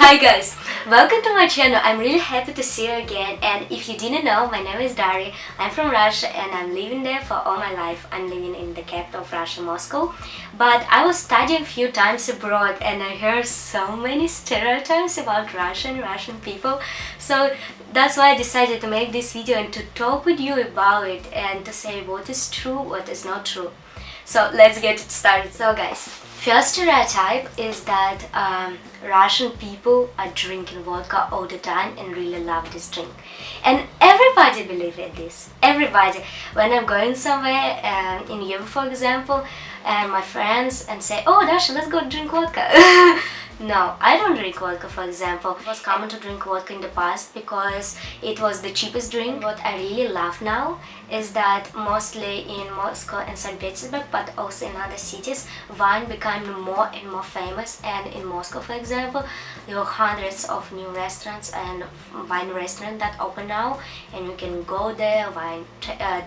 Hi guys, welcome to my channel. I'm really happy to see you again, and if you didn't know, my name is Dari. I'm from Russia and I'm living there for all my life. I'm living in the capital of Russia, Moscow, but I was studying a few times abroad and I heard so many stereotypes about Russian people, so that's why I decided to make this video and to talk with you about it and to say what is true, what is not true. So let's get it started. So guys, first stereotype is that Russian people are drinking vodka all the time and really love this drink. And everybody believes in this. Everybody. When I'm going somewhere, in Europe for example, and my friends and say, "Oh Dasha, let's go drink vodka." No, I don't drink vodka for example. It was common to drink vodka in the past because it was the cheapest drink. What I really love now is that mostly in Moscow and St. Petersburg, but also in other cities, wine became more and more famous. And in Moscow for example, there are hundreds of new restaurants and wine restaurants that open now, and you can go there,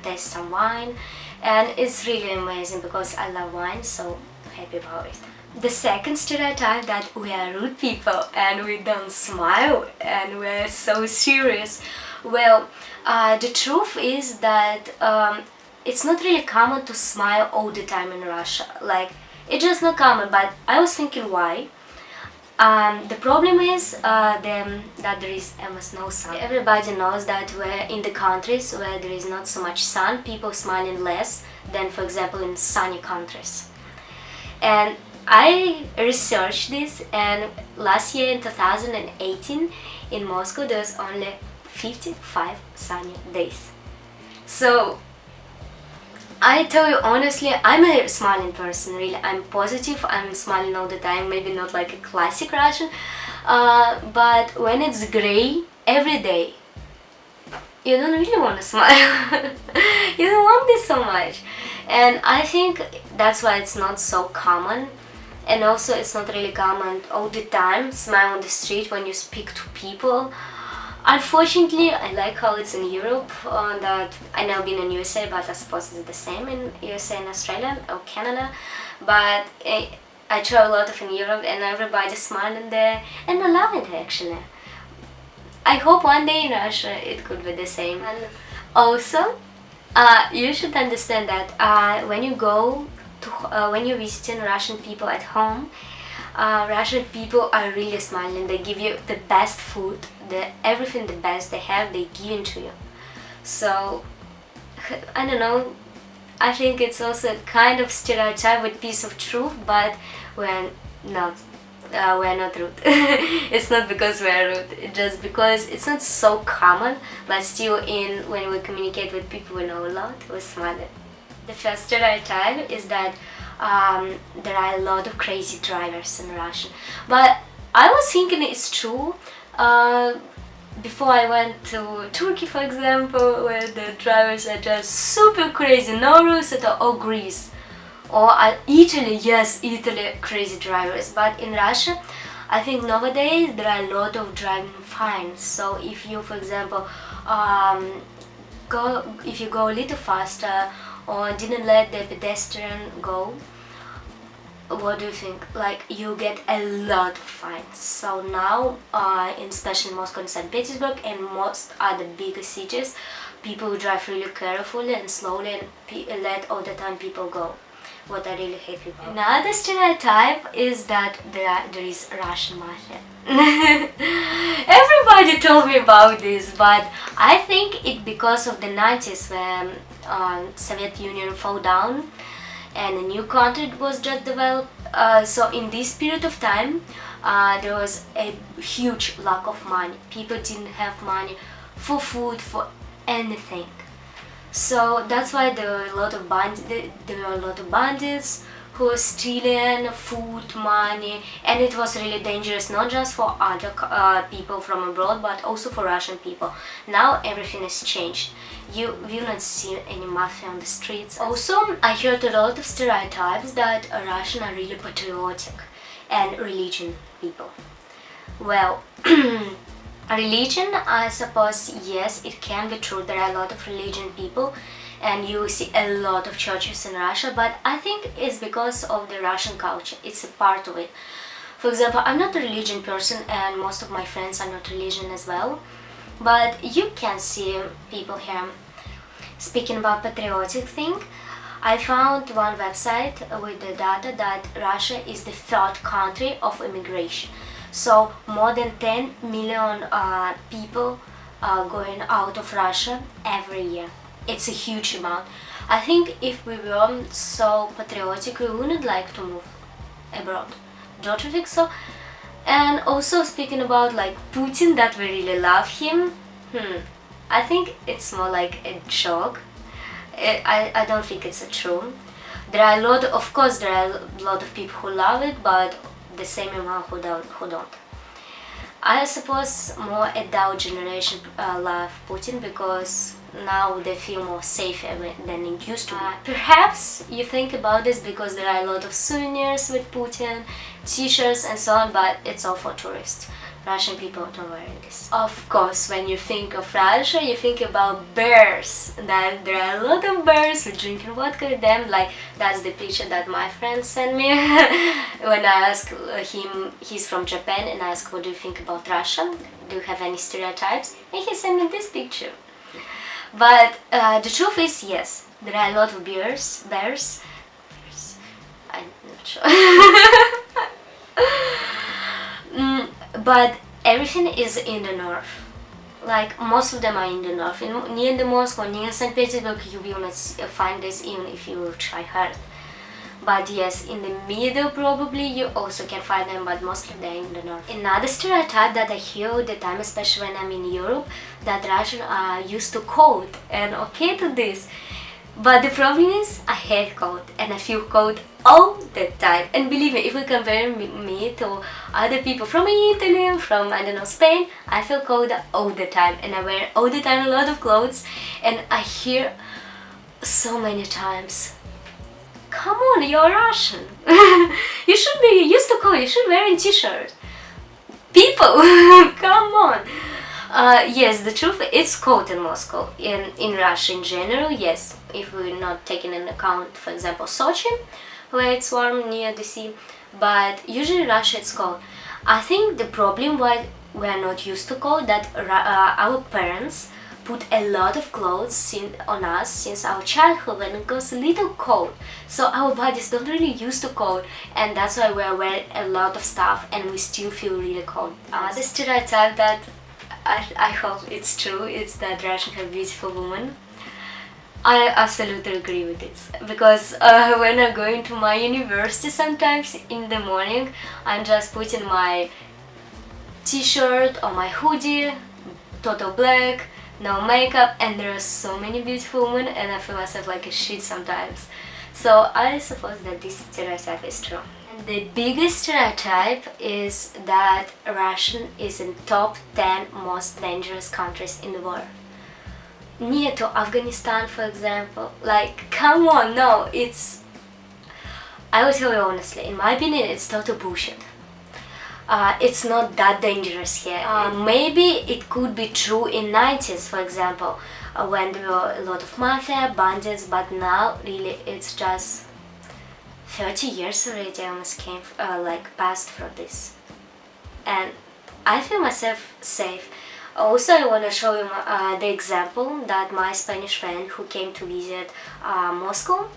taste some wine, and it's really amazing because I love wine, so happy about it. The second stereotype that we are rude people and we don't smile and we're so serious. Well, the truth is that it's not really common to smile all the time in Russia. Like, it's just not common, but I was thinking why. The problem is that there is almost no sun. Everybody knows that we're in the countries where there is not so much sun, people smiling less than, for example, in sunny countries. And I researched this, and last year in 2018 in Moscow there was only 55 sunny days. So I tell you honestly, I'm a smiling person, really. I'm positive, I'm smiling all the time, maybe not like a classic Russian, but when it's gray every day, you don't really want to smile. You don't want this so much. And I think that's why it's not so common. And also it's not really common all the time, smile on the street when you speak to people. Unfortunately, I like how it's in Europe, that I know been in USA, but I suppose it's the same in USA and Australia or Canada. But I travel a lot of in Europe and everybody's smiling there, and I love it actually. I hope one day in Russia it could be the same. And also, you should understand that when you go when you're visiting Russian people at home, Russian people are really smiling. They give you the best food, everything the best they have, they give it to you. So I don't know, I think it's also kind of stereotype with piece of truth, but we're not rude. It's not because we're rude, it's just because it's not so common, but still when we communicate with people we know a lot, we're smiling. The first stereotype is that there are a lot of crazy drivers in Russia, but I was thinking it's true. Before I went to Turkey for example, where the drivers are just super crazy, no rules at all, or Greece, or Italy, yes, Italy, crazy drivers. But in Russia, I think nowadays there are a lot of driving fines. So if you, for example, if you go a little faster or didn't let the pedestrian go, what do you think? Like, you get a lot of fines. So now, especially in Moscow and St. Petersburg and most other bigger cities, people drive really carefully and slowly and let all the time people go. What I really hate about. Another stereotype is that there is Russian mafia. Everybody told me about this, but I think it because of the 90s when Soviet Union fell down and a new country was just developed. So in this period of time, there was a huge lack of money. People didn't have money for food, for anything. So that's why there were a lot of bandits who were stealing food, money, and it was really dangerous, not just for other people from abroad, but also for Russian people. Now everything has changed. You will not see any mafia on the streets. Also, I heard a lot of stereotypes that Russians are really patriotic and religion people. Well, religion, I suppose, yes, it can be true. There are a lot of religion people and you see a lot of churches in Russia, but I think it's because of the Russian culture. It's a part of it. For example, I'm not a religion person and most of my friends are not religion as well, but you can see people here speaking about patriotic thing. I found one website with the data that Russia is the third country of immigration. So more than 10 million people are going out of Russia every year. It's a huge amount. I think if we weren't so patriotic, we wouldn't like to move abroad. Don't you think so? And also speaking about like Putin, that we really love him. I think it's more like a joke. I don't think it's true. There are a lot, of course, there are a lot of people who love it, but the same amount who don't. I suppose more adult generation love Putin because now they feel more safe than it used to be. Perhaps you think about this because there are a lot of souvenirs with Putin, t-shirts and so on, but it's all for tourists. Russian people don't wear this. Of course, when you think of Russia, you think about bears. That there are a lot of bears, we're drinking vodka with them. Like, that's the picture that my friend sent me when I asked him, he's from Japan, and I asked, what do you think about Russia? Do you have any stereotypes? And he sent me this picture. But the truth is, yes, there are a lot of bears. I'm not sure. But everything is in the north. Like, most of them are in the north. Near the Moscow, near St. Petersburg, you will not find this even if you try hard. But yes, in the middle probably you also can find them, but mostly they're in the north. Another stereotype that I hear all the time, especially when I'm in Europe, that Russians are used to cold and okay to this. But the problem is, I hate cold and I feel cold all the time. And believe me, if you compare me to other people from Italy, from, I don't know, Spain, I feel cold all the time and I wear all the time a lot of clothes. And I hear so many times, come on, you're Russian. You should be used to cold, you should wear a t-shirt. People, come on. Yes, the truth, it's cold in Moscow. In Russia in general, yes. If we're not taking into account, for example, Sochi, where it's warm near the sea. But usually in Russia it's cold. I think the problem why we are not used to cold, that our parents put a lot of clothes on us since our childhood when it goes a little cold. So our bodies don't really used to cold, and that's why we are wearing a lot of stuff and we still feel really cold. The stereotype that I hope it's true, it's that Russians have beautiful women. I absolutely agree with this, because when I'm going to my university sometimes in the morning, I'm just putting my t-shirt or my hoodie, total black, no makeup, and there are so many beautiful women and I feel myself like a shit sometimes. So I suppose that this stereotype is true. And the biggest stereotype is that Russian is in top 10 most dangerous countries in the world. Near to Afghanistan, for example. Like, come on, no, it's... I will tell you honestly, in my opinion, it's total bullshit. It's not that dangerous here. Maybe it could be true in 90s, for example, when there were a lot of mafia, bandits, but now really it's just 30 years already I almost came, passed from this. And I feel myself safe. Also, I want to show you the example that my Spanish friend who came to visit Moscow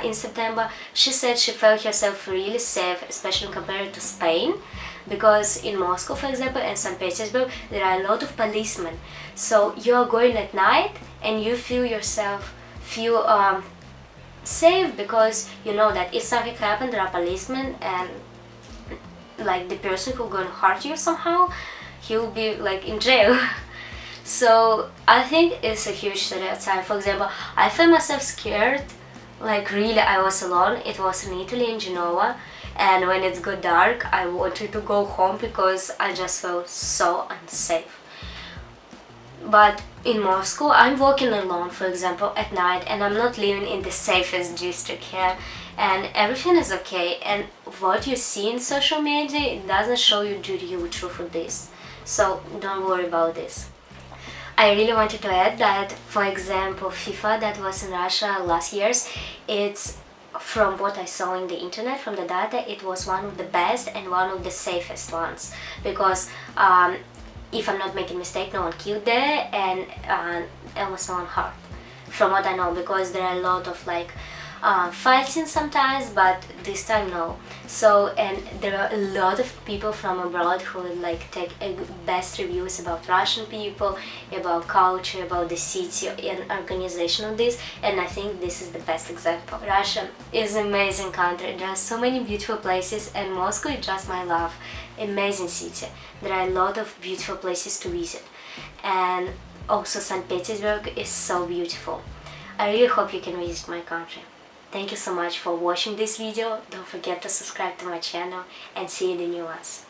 in September, she said she felt herself really safe, especially compared to Spain, because in Moscow, for example, and St. Petersburg, there are a lot of policemen. So you are going at night and you feel yourself safe, because you know that if something happens, there are policemen, and like the person who's going to hurt you somehow, he'll be like in jail. So I think it's a huge stereotype. For example, I felt myself scared, like really I was alone. It was in Italy, in Genoa, and when it got dark I wanted to go home because I just felt so unsafe. But in Moscow I'm walking alone, for example, at night, and I'm not living in the safest district here, and everything is okay. And what you see in social media, it doesn't show you the real truth of this. So don't worry about this. I really wanted to add that, for example, FIFA that was in Russia last year, it's from what I saw in the internet, from the data, it was one of the best and one of the safest ones, because if I'm not making mistake, no one killed there, and almost no one hurt, from what I know, because there are a lot of like fighting sometimes, but this time no. So, and there are a lot of people from abroad who like take best reviews about Russian people, about culture, about the city and organization of this, and I think this is the best example. Russia is an amazing country. There are so many beautiful places, and Moscow is just my love. Amazing city. There are a lot of beautiful places to visit, and also St. Petersburg is so beautiful. I really hope you can visit my country. Thank you so much for watching this video. Don't forget to subscribe to my channel and see you in the new ones.